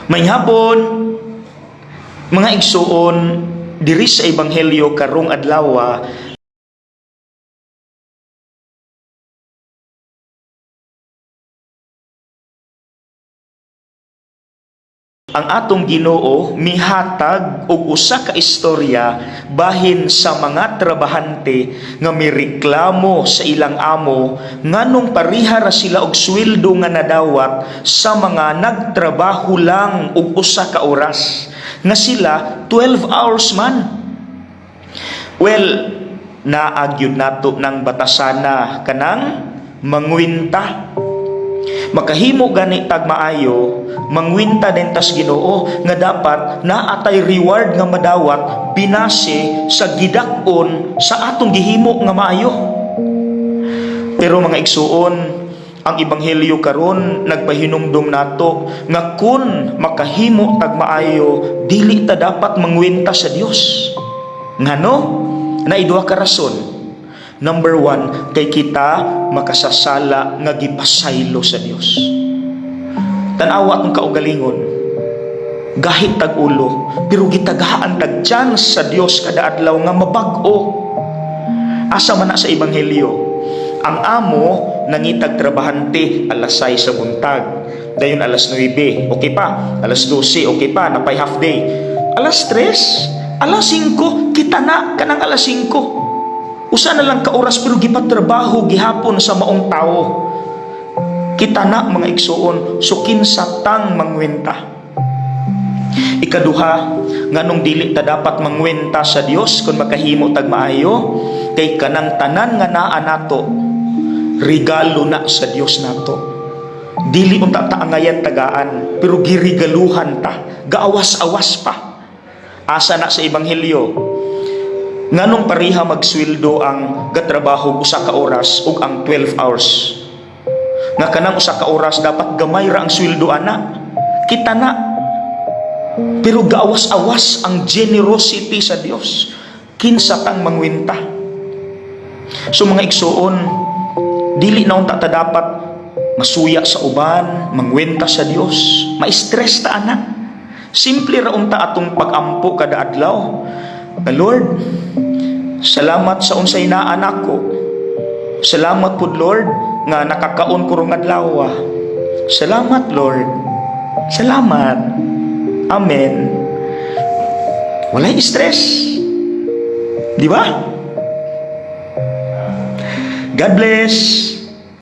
May hapon, mga igsuon, diri sa Ebanghelyo karong adlaw, ang atong Ginoo mihatag og usa ka istorya bahin sa mga trabahante nga mireklamo sa ilang amo nganong pariha ra sila og sweldo nga nadawat sa mga nagtrabaho lang og usa ka oras, nga sila 12 hours man. Well, naagyud nato ng batasana kanang mangwinta. Makahimo gani tag maayo, mangwinta din tas Ginoo nga dapat naatay reward nga madawat binase sa gidak-on sa atong gihimo nga maayo. Pero mga igsuon, ang Ebanghelyo karon nagpahinumdom nato nga kun makahimo tag maayo, dili ta dapat mangwinta sa Dios. Ngano? Naiduha ka rason. Number 1, kay kita makasasala nga gipasaylo sa Dios. Tanawa akong kaugalingon, gahit tag ulo, pero gitagaan tag chance sa Dios kada adlaw nga mabag-o. Asa man na sa Ebanghelyo, ang amo nangitag trabahante alas 6 sa buntag, dayon alas 9, okay pa, alas 12, okay pa, napay half day, alas 3, alas 5, kita na kanang alas 5. Usa na lang ka oras pero gipatrabaho gihapon sa maong tao. Kita na mga igsuon, so kinsa tang mangwenta. Ikaduha, nganong dili ta dapat mangwenta sa Dios kung makahimo tag maayo, kay kanang tanan nga naa nato regalo na sa Dios nato. Dili unta ta angayan tagaan, pero girigaluhan ta, gaawas-awas pa. Asa na sa Ebanghelyo, nganong pariha magsweldo ang gatrabaho usa ka oras ug ang 12 hours. Nga kanang usa ka oras dapat gamay ra ang sweldo ana. Kita na. Pero gaawas-awas ang generosity sa Dios. Kinsa tang mangwinta. So mga igsuon, dili na unta ta dapat masuya sa uban, mangwenta sa Dios, ma-stress ta ana. Simple ra unta atong pagampo kada adlaw. Lord, salamat sa unsay naa nako. Salamat pud Lord nga nakakaon ko rong adlaw. Salamat Lord. Salamat. Amen. Walay stress. Di ba? God bless.